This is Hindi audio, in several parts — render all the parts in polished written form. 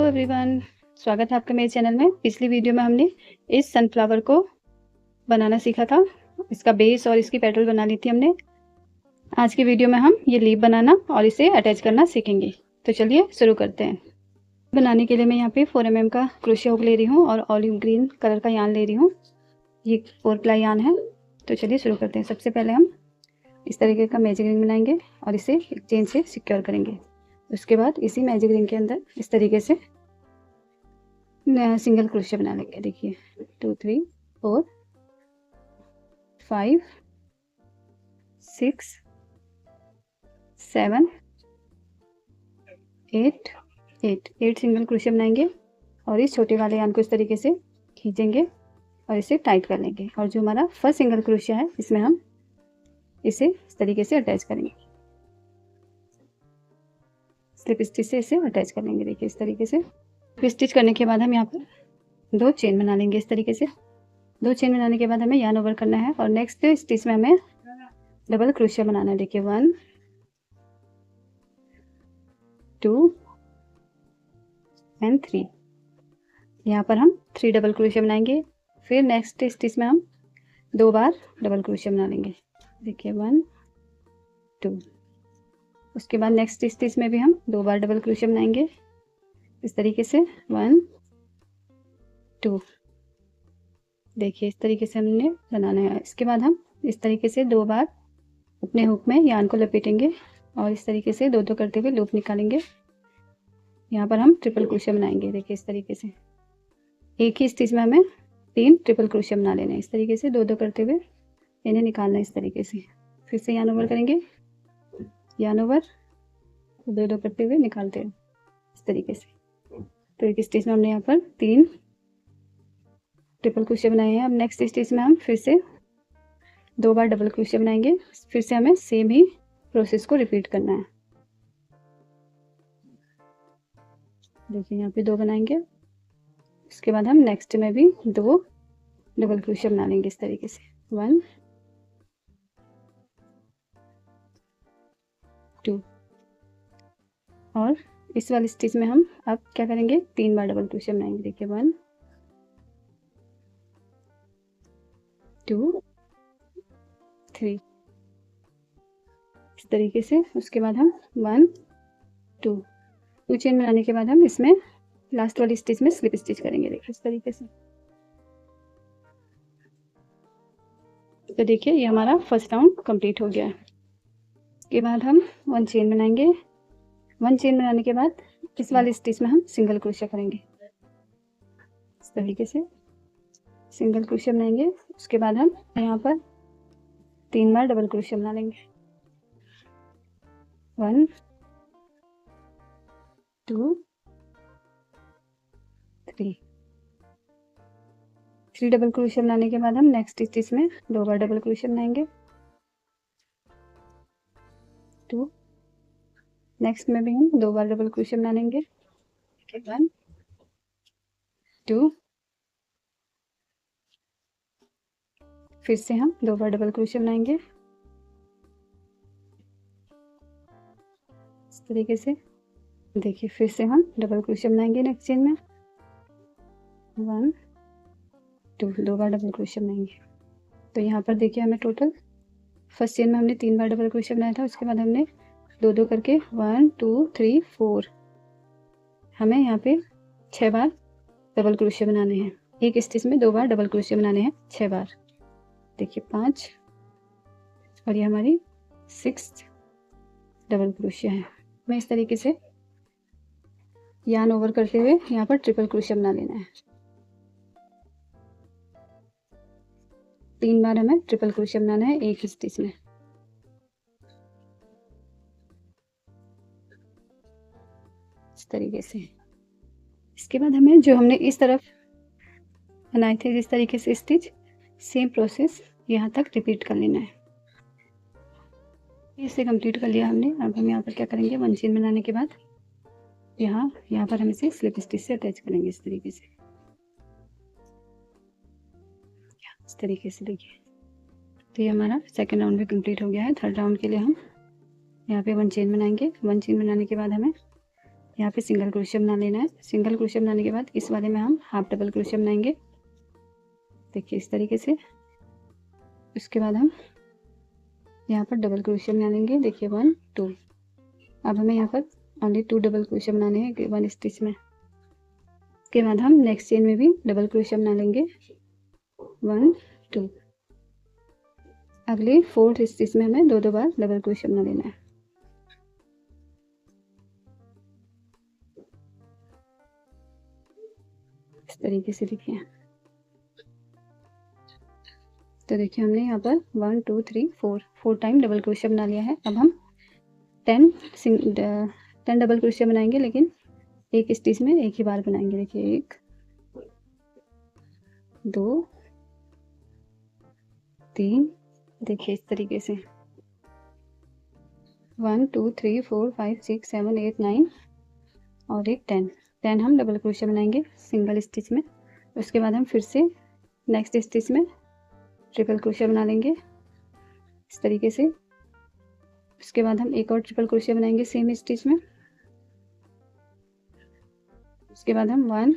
हेलो एवरीवन, स्वागत है आपका मेरे चैनल में। पिछली वीडियो में हमने इस सनफ्लावर को बनाना सीखा था। इसका बेस और इसकी पेटल बना ली थी हमने। आज की वीडियो में हम ये लीफ बनाना और इसे अटैच करना सीखेंगे। तो चलिए शुरू करते हैं। बनाने के लिए मैं यहाँ पे 4 mm का क्रोशिया हुक ले रही हूँ और ऑलिव ग्रीन कलर का यान ले रही हूँ। ये 4 प्लाई यान है। तो चलिए शुरू करते हैं। सबसे पहले हम इस तरीके का मैजिक रिंग बनाएंगे और इसे एक चेन से सिक्योर करेंगे। उसके बाद इसी मैजिक रिंग के अंदर इस तरीके से सिंगल क्रोशिया बना लेंगे। देखिए 2 3 4 5 6 7 8 सिंगल क्रोशिया बनाएंगे और इस छोटे वाले यान को इस तरीके से खींचेंगे और इसे टाइट कर लेंगे। और जो हमारा फर्स्ट सिंगल क्रोशिया है इसमें हम इसे इस तरीके से अटैच करेंगे। स्लिप स्टिच से इसे अटैच कर लेंगे। देखिए इस तरीके से स्टिच करने के बाद हम यहाँ पर 2 चेन बना लेंगे। इस तरीके से 2 चेन बनाने के बाद हमें यार्न ओवर करना है और नेक्स्ट स्टिच में हमें डबल क्रोशिया बनाना है। देखिए 1 2 एंड 3। यहाँ पर हम 3 डबल क्रोशिया बनाएंगे। फिर नेक्स्ट स्टिच में हम 2 बार डबल क्रोशिया बना लेंगे। देखिए 1 2। उसके बाद नेक्स्ट स्टिच में भी हम 2 बार डबल क्रोशिया बनाएंगे इस तरीके से 1 2। देखिए इस तरीके से हमने बनाना है। इसके बाद हम इस तरीके से 2 बार अपने हुक में यार्न को लपेटेंगे और इस तरीके से 2 करते हुए लूप निकालेंगे। यहाँ पर हम ट्रिपल क्रोशिया बनाएंगे। देखिए इस तरीके से एक ही स्टिच में हमें 3 ट्रिपल क्रोशिया बना लेने हैं। इस तरीके से 2 करते हुए इन्हें निकालना है इस तरीके से। फिर से यार्न ओवर करेंगे, यार्न ओवर, 2 करते हुए निकालते हैं इस तरीके से। तो एक स्टिच में हमने यहाँ पर 3 ट्रिपल क्रोशिया बनाए हैं। अब नेक्स्ट स्टिच में हम फिर से 2 बार डबल क्रोशिया बनाएंगे। फिर से हमें सेम ही प्रोसेस को रिपीट करना है। देखिए यहाँ पे 2 बनाएंगे। इसके बाद हम नेक्स्ट में भी 2 डबल क्रोशिया बना लेंगे इस तरीके से 1 2। और इस वाले स्टिच में हम अब क्या करेंगे, 3 बार डबल क्रोशिया बनाएंगे। देखिए 1 2 3 इस तरीके से। उसके बाद हम 1 2 चेन बनाने के बाद हम इसमें लास्ट वाली स्टिच में स्लिप स्टिच करेंगे। देखिए इस तरीके से। तो देखिए ये हमारा फर्स्ट राउंड कंप्लीट हो गया है। इसके बाद हम 1 चेन बनाएंगे। 1 चेन बनाने के बाद इस वाले स्टिच में हम सिंगल क्रोशिया करेंगे इस तरीके से। सिंगल क्रोशिया बनाएंगे। उसके बाद हम यहाँ पर 3 बार डबल क्रोशिया बना लेंगे 1 2 3 डबल क्रोशिया बनाने के बाद हम नेक्स्ट स्टिच में 2 बार डबल क्रोशिया बनाएंगे 2। नेक्स्ट में भी हम 2 बार डबल क्रोशिया बना लेंगे 1 2। फिर से हम 2 बार डबल क्रोशिया बनाएंगे इस तरीके से। देखिए फिर से हम डबल क्रोशिया बनाएंगे नेक्स्ट चेन में 1 2। 2 बार डबल क्रोशिया बनाएंगे। तो यहाँ पर देखिए हमें टोटल फर्स्ट चेन में हमने 3 बार डबल क्रोशिया बनाया था। उसके बाद हमने 2 करके 1 2 3 4 हमें यहाँ पे 6 बार डबल क्रोशिया बनाने हैं। एक स्टिच में 2 बार डबल क्रोशिया बनाने हैं 6 बार। देखिए 5 और ये हमारी 6 डबल क्रोशिया है। हमें इस तरीके से यार्न ओवर करते हुए यहाँ पर ट्रिपल क्रोशिया बना लेना है। 3 बार हमें ट्रिपल क्रोशिया बनाना है एक स्टिच में इस तरीके से। इसके बाद हमें जो हमने इस तरफ बनाए थे जिस तरीके से स्टिच, सेम प्रोसेस यहाँ तक रिपीट कर लेना है। इसे कंप्लीट कर लिया हमने। अब हम यहाँ पर क्या करेंगे, 1 चेन बनाने के बाद यहाँ पर हम इसे स्लिप स्टिच से अटैच करेंगे इस तरीके से। इस तरीके से देखिए। तो ये हमारा सेकेंड राउंड भी कंप्लीट हो गया है। थर्ड राउंड के लिए हम यहाँ पे 1 चेन बनाएंगे। 1 चेन बनाने के बाद हमें यहाँ पे सिंगल क्रोशिया बना लेना है। सिंगल क्रोशिया बनाने के बाद इस वाले में हम हाफ डबल क्रोशिया बनाएंगे, देखिए इस तरीके से। उसके बाद हम यहाँ पर डबल क्रोशिया बना लेंगे, देखिए 1 2। अब हमें यहाँ पर ओनली 2 डबल क्रोशिया बनाने हैं 1 स्टिच में। उसके बाद हम नेक्स्ट चेन में भी डबल क्रोशिया बना लेंगे 1 2। अगले 4th स्टिच में हमें 2 बार डबल क्रोशिया बना लेना है। इस तरीके से देखिए। तो देखिए हमने यहाँ पर 1 2 3 4 टाइम डबल क्रोशिया बना लिया है। अब हम 10 डबल क्रोशिया बनाएंगे, लेकिन एक स्टिच में एक ही बार बनाएंगे। देखिए 1 2 3, देखिए इस तरीके से 1 2 3 4 5 6 7 8 9 और एक 10 हम डबल क्रोशिया बनाएंगे सिंगल स्टिच में। उसके बाद हम फिर से नेक्स्ट स्टिच में ट्रिपल क्रोशिया बना लेंगे इस तरीके से। उसके बाद हम एक और ट्रिपल क्रोशिया बनाएंगे सेम स्टिच में। उसके बाद हम 1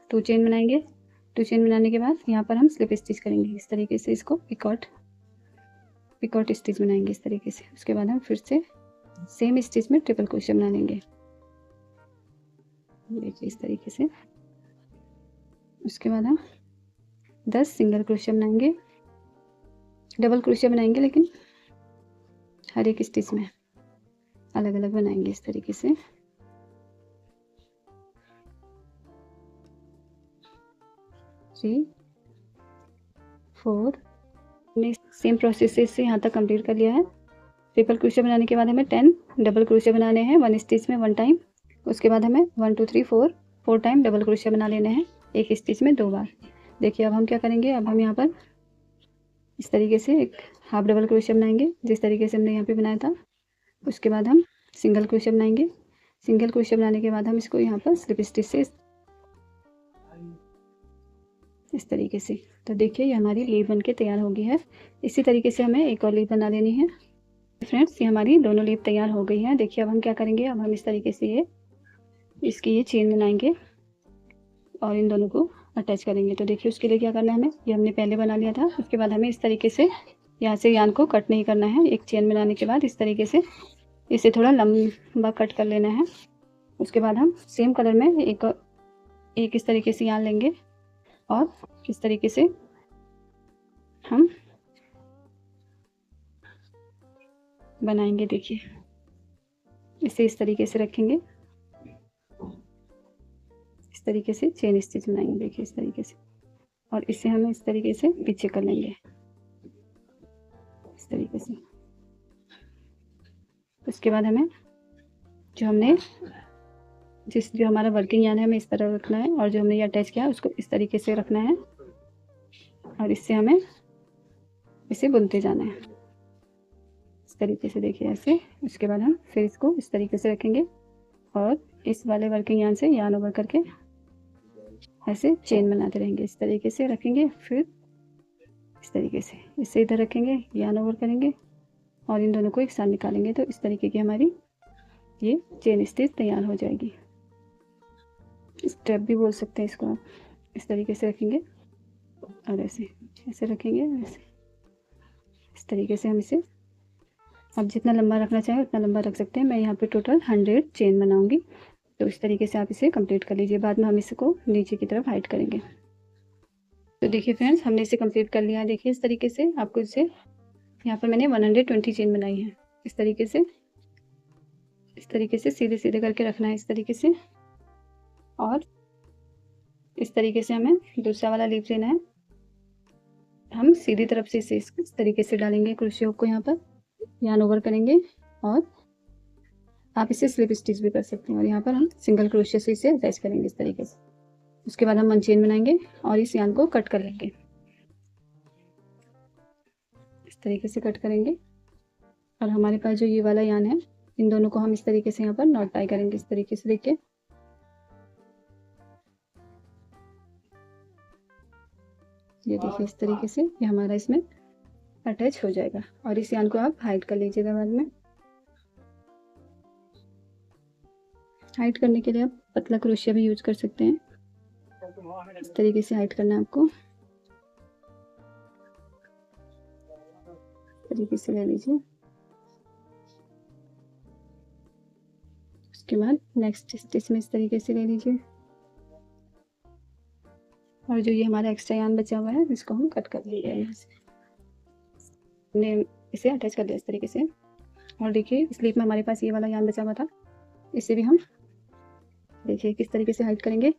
2 चेन बनाएंगे। 2 चेन बनाने के बाद यहाँ पर हम स्लिप स्टिच करेंगे इस तरीके से, इसको पिकॉट स्टिच बनाएंगे इस तरीके से। उसके बाद हम फिर से सेम स्टिच में ट्रिपल क्रोशिया बना लेंगे, देखिए इस तरीके से। उसके बाद हम 10 सिंगल क्रोशिया बनाएंगे, डबल क्रोशिया बनाएंगे लेकिन हर एक स्टिच में अलग अलग बनाएंगे इस तरीके से। थ्री 4 हमने सेम प्रोसेस से यहाँ तक कंप्लीट कर लिया है। ट्रिपल क्रोशिया बनाने के बाद हमें 10 डबल क्रोशिया बनाने हैं 1 स्टिच में 1 टाइम। उसके बाद हमें 1 2 3 4 टाइम डबल क्रोशिया बना लेने हैं एक स्टिच में 2 बार। देखिए अब हम क्या करेंगे, अब हम यहाँ पर इस तरीके से एक हाफ डबल क्रोशिया बनाएंगे जिस तरीके से हमने यहाँ पे बनाया था। उसके बाद हम सिंगल क्रोशिया बनाएंगे। सिंगल क्रोशिया बनाने के बाद हम इसको यहाँ पर स्लिप स्टिच से इस तरीके से। तो देखिए ये हमारी लीव बन के तैयार हो गई है। इसी तरीके से हमें एक और लीव बना लेनी है। फ्रेंड्स ये हमारी दोनों लीव तैयार हो गई है। देखिए अब हम क्या करेंगे, अब हम इस तरीके से इसकी ये चेन बनाएंगे और इन दोनों को अटैच करेंगे। तो देखिए उसके लिए क्या करना है, हमें ये हमने पहले बना लिया था। उसके बाद हमें इस तरीके से यहाँ से यान को कट नहीं करना है। एक चेन बनाने के बाद इस तरीके से इसे थोड़ा लंबा कट कर लेना है। उसके बाद हम सेम कलर में एक इस तरीके से यान लेंगे और इस तरीके से हम बनाएंगे। देखिए इसे इस तरीके से रखेंगे, इस तरीके से चेन स्टिच बनाएंगे। देखिए इस तरीके से, और इसे हमें इस तरीके से पीछे कर लेंगे इस तरीके से। उसके बाद हमें जो हमारा वर्किंग यार्न है हमें इस तरह रखना है, और जो हमने ये अटैच किया है उसको इस तरीके से रखना है, और इससे हमें इसे बुनते जाना है इस तरीके से। देखिए ऐसे। उसके बाद हम फिर इसको इस तरीके से रखेंगे और इस वाले वर्किंग यार्न से यार्न ओवर करके ऐसे चेन बनाते रहेंगे। इस तरीके से रखेंगे, फिर इस तरीके से इसे इधर रखेंगे, यार्न ओवर करेंगे और इन दोनों को एक साथ निकालेंगे। तो इस तरीके की हमारी ये चेन स्टिच तैयार हो जाएगी। स्टेप भी बोल सकते हैं इसको आप। इस तरीके से रखेंगे और ऐसे रखेंगे, ऐसे इस तरीके से हम इसे, आप जितना लंबा रखना चाहें उतना लंबा रख सकते हैं। मैं यहाँ पे टोटल 100 चेन बनाऊंगी, तो इस तरीके से आप इसे कंप्लीट कर लीजिए। बाद में हम इसको नीचे की तरफ हाइड करेंगे। तो देखिए फ्रेंड्स हमने इसे कंप्लीट कर लिया है। देखिए इस तरीके से आपको इसे, यहाँ पर मैंने 120 चेन बनाई है। इस तरीके से सीधे सीधे करके रखना है इस तरीके से, और इस तरीके से हमें दूसरा वाला लीफ लेना है। हम सीधी तरफ से इसे इस तरीके से डालेंगे क्रोशिया को, यहाँ पर यार्न ओवर करेंगे, और आप इसे स्लिप स्टिच भी कर सकते हैं। और यहाँ पर हम सिंगल क्रोशिया से इसे अटैच करेंगे इस तरीके से। उसके बाद हम 1 चेन बनाएंगे और इस यार्न को कट कर लेंगे, इस तरीके से कट करेंगे। और हमारे पास जो ये वाला यार्न है, इन दोनों को हम इस तरीके से यहाँ पर नॉट टाई करेंगे इस तरीके से। देखिए ये देखिए इस तरीके से ये हमारा इसमें अटैच हो जाएगा, और इस यार्न को आप हाइड कर लीजिएगा बाद में। हाइड करने के लिए आप पतला क्रोशिया भी यूज कर सकते हैं। इस तरीके से हाइड करना है आपको, इस तरीके से ले लीजिए। उसके बाद नेक्स्ट स्टिच में इस तरीके से ले लीजिए, और जो ये हमारा एक्स्ट्रा यार्न बचा हुआ है इसको हम कट कर लेंगे। यहाँ से हमने इसे अटैच कर दिया इस तरीके से, और देखिए स्लीव में हमारे पास ये वाला यार्न बचा हुआ था, इसे भी हम देखिए किस तरीके से हाइड करेंगे।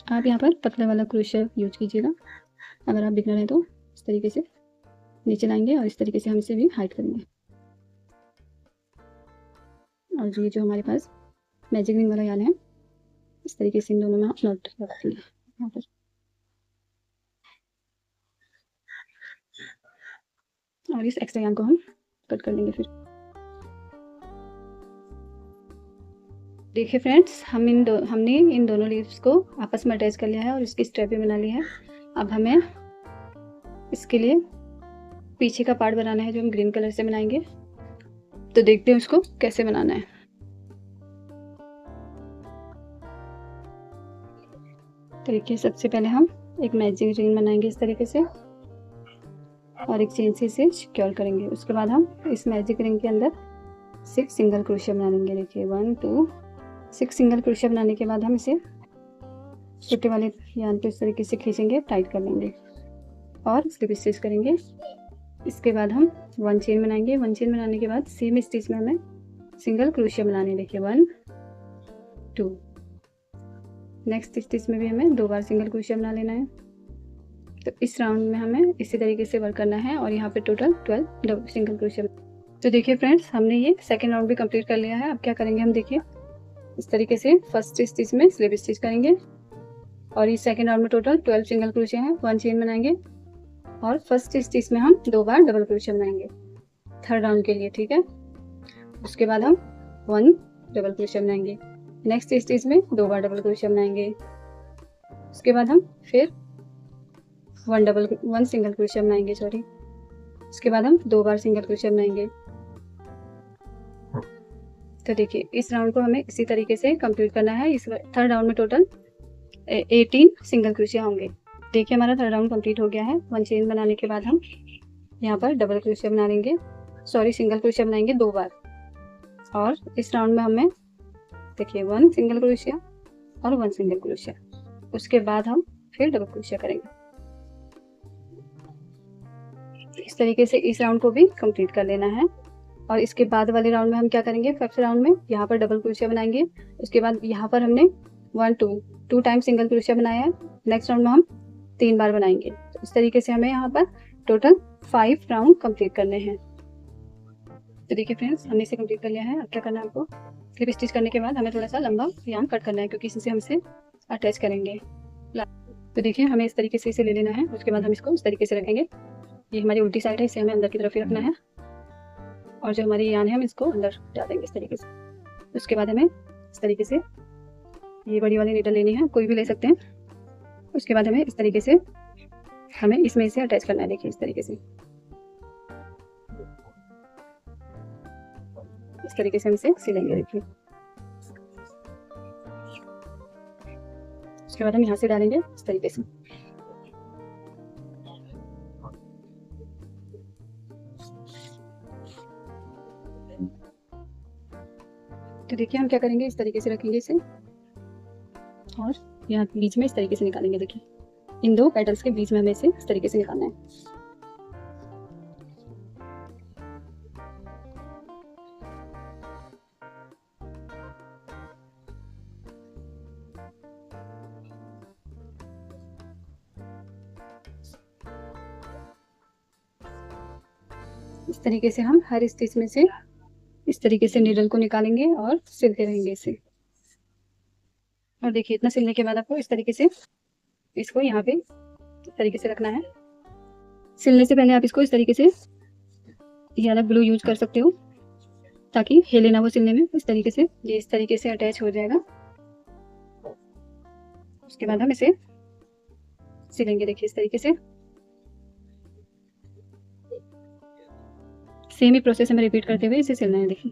आप यहाँ पर पतला वाला क्रोशिया यूज कीजिएगा, अगर आप बिगनर हैं तो इस तरीके से नीचे लाएंगे और इस तरीके से हम इसे भी हाइड करेंगे। और ये जो हमारे पास मैजिक रिंग वाला यार्न है, इस तरीके से इन दोनों में हम नॉट लगा देंगे यहाँ पर, और इस एक्स्ट्रा यार्न को हम कट कर लेंगे। फिर देखिए फ्रेंड्स, हमने इन दोनों लीव्स को आपस में अटैच कर लिया है और इसकी स्ट्रैप भी बना ली है। अब हमें इसके लिए पीछे का पार्ट बनाना है जो हम ग्रीन कलर से बनाएंगे, तो देखते हैं उसको कैसे बनाना है। तो देखिए सबसे पहले हम एक मैजिक रिंग बनाएंगे इस तरीके से, और एक चेन से इसे सिक्योर करेंगे। उसके बाद हम इस मैजिक रिंग के अंदर 6 सिंगल क्रोशिया बना लेंगे। देखिए 1 2 6 सिंगल क्रोशिया बनाने के बाद हम इसे छोटे वाले यार्न को इस तरीके से खींचेंगे, टाइट कर लेंगे और स्लिप स्टिच करेंगे। इसके बाद हम 1 चेन बनाएंगे। 1 चेन बनाने के बाद सेम स्टिच में हमें सिंगल क्रोशिया बनाने। देखिए 1 2, नेक्स्ट स्टिच में भी हमें 2 बार सिंगल क्रोशिया बना लेना है। तो इस राउंड में हमें इसी तरीके से वर्क करना है, और यहाँ पे टोटल 12 सिंगल क्रोशिया। तो देखिए फ्रेंड्स, हमने ये सेकेंड राउंड भी कंप्लीट कर लिया है। अब क्या करेंगे हम, देखिए इस तरीके से फर्स्ट स्टिच में स्लिप स्टिच करेंगे, और इस सेकेंड राउंड में टोटल 12 सिंगल क्रोशिया है। 1 चेन बनाएंगे, और फर्स्ट स्टिच में हम 2 बार डबल क्रोशिया बनाएंगे थर्ड राउंड के लिए, ठीक है। उसके बाद हम 1 डबल क्रोशिया बनाएंगे, नेक्स्ट स्टिच में 2 बार डबल क्रोशिया बनाएंगे। उसके बाद हम फिर 1 सिंगल क्रोशिया बनाएंगे, सॉरी। उसके बाद हम 2 बार सिंगल क्रोशिया बनाएंगे। तो देखिए इस राउंड को हमें इसी तरीके से कंप्लीट करना है। इस थर्ड राउंड में टोटल 18 सिंगल क्रोशिया होंगे। देखिए हमारा थर्ड राउंड कंप्लीट हो गया है। 1 चेन बनाने के बाद हम यहाँ पर डबल क्रोशिया बना लेंगे, सॉरी सिंगल क्रोशिया बनाएंगे 2 बार। और इस राउंड में हमें देखिए 1 सिंगल क्रोशिया और 1 सिंगल क्रोशिया। उसके बाद हम फिर डबल क्रोशिया करेंगे। इस तरीके से इस राउंड को भी कंप्लीट कर लेना है। और इसके बाद वाले राउंड में हम क्या करेंगे, फिफ्थ राउंड में यहाँ पर डबल क्रोशिया बनाएंगे। उसके बाद यहाँ पर हमने 1 2 टाइम सिंगल क्रोशिया बनाया है। नेक्स्ट राउंड में हम 3 बार बनाएंगे। तो इस तरीके से हमें यहाँ पर टोटल 5 राउंड कंप्लीट करने हैं। तो देखिए फ्रेंड्स, हमने इसे कंप्लीट कर लिया है। अब क्या करना है आपको, स्लिप स्टिच करने के बाद हमें थोड़ा सा लंबा यार्न कट करना है, क्योंकि इसी से हम इसे अटैच करेंगे। तो देखिए हमें इस तरीके से इसे ले लेना है। उसके बाद हम इसको इस तरीके से रखेंगे। ये हमारी उल्टी साइड है, इसे हमें अंदर की तरफ ही रखना है, और जो हमारी यार्न है हम इसको अंदर डाल देंगे इस तरीके से। उसके बाद हमें इस तरीके से ये बड़ी वाली नीडल लेनी है, कोई भी ले सकते हैं। उसके बाद हमें इस तरीके से हमें इसमें इसे अटैच करना है। देखिए इस तरीके से, इस तरीके से हम इसे सिलेंगे। देखिए उसके बाद हम यहाँ से डालेंगे इस तरीके से। तो देखिए हम क्या करेंगे, इस तरीके से रखेंगे इसे, और यहाँ बीच में इस तरीके से निकालेंगे। देखिए इन 2 पेटल्स के बीच में हमें इसे इस तरीके से निकालना है। इस तरीके से हम हर स्टिच में से इस तरीके से नीडल को निकालेंगे और सिलते रहेंगे इसे। और देखिए इतना सिलने के बाद आपको इस तरीके से इसको यहाँ पे इस तरीके से रखना है। सिलने से पहले आप इसको इस तरीके से ये अलग ग्लू यूज कर सकते हो, ताकि हिले ना वो सिलने में। इस तरीके से ये इस तरीके से अटैच हो जाएगा। उसके बाद हम इसे सिलेंगे। देखिए इस तरीके से सेम ही प्रोसेस हमें रिपीट करते हुए इसे सिलना है। देखिए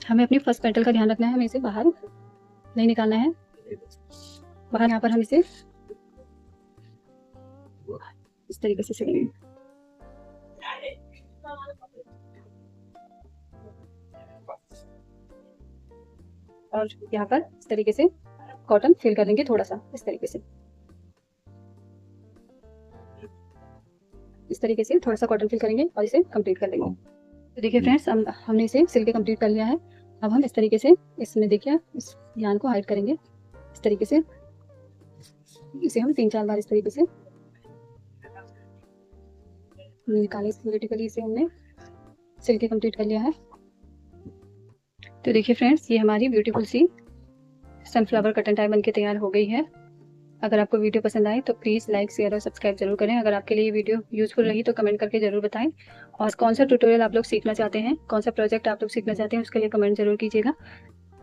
हमें अपनी फर्स्ट पेटल का ध्यान रखना है, हमें इसे बाहर नहीं निकालना है। बाहर यहाँ पर हम इसे इस तरीके से सिलेंगे। और यहाँ पर इस तरीके से कॉटन फिल कर देंगे थोड़ा सा, इस तरीके से थोड़ा सा कॉटन फिल करेंगे और इसे कंप्लीट कर लेंगे। तो देखिए फ्रेंड्स, हमने इसे सिल के कंप्लीट कर लिया है। अब हम इस तरीके से इसमें देखिए इस यान को हाइड करेंगे, इस तरीके से इसे हम 3-4 बार इस तरीके से निकाले। वर्टिकली इसे हमने सिल के कंप्लीट कर लिया है। तो देखिए फ्रेंड्स, ये हमारी ब्यूटीफुल सी सनफ्लावर कटन टाई बनके तैयार हो गई है। अगर आपको वीडियो पसंद आए तो प्लीज़ लाइक, शेयर और सब्सक्राइब जरूर करें। अगर आपके लिए वीडियो यूजफुल रही तो कमेंट करके जरूर बताएं। और कौन सा ट्यूटोरियल आप लोग सीखना चाहते हैं, कौन सा प्रोजेक्ट आप लोग सीखना चाहते हैं, उसके लिए कमेंट जरूर कीजिएगा।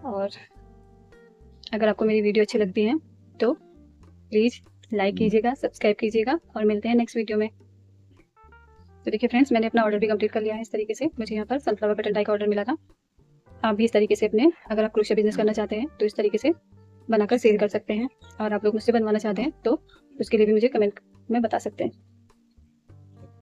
और अगर आपको मेरी वीडियो अच्छी लगती है तो प्लीज़ लाइक कीजिएगा, सब्सक्राइब कीजिएगा और मिलते हैं नेक्स्ट वीडियो में। तो देखिए फ्रेंड्स, मैंने अपना ऑर्डर भी कंप्लीट कर लिया है। इस तरीके से मुझे यहाँ पर सनफ्लावर कटन टाई का ऑर्डर मिला था। आप भी इस तरीके से अपने, अगर आप क्रोशे बिजनेस करना चाहते हैं तो इस तरीके से बनाकर सेल कर सकते हैं। और आप लोग मुझसे बनवाना चाहते हैं तो उसके लिए भी मुझे कमेंट में बता सकते हैं।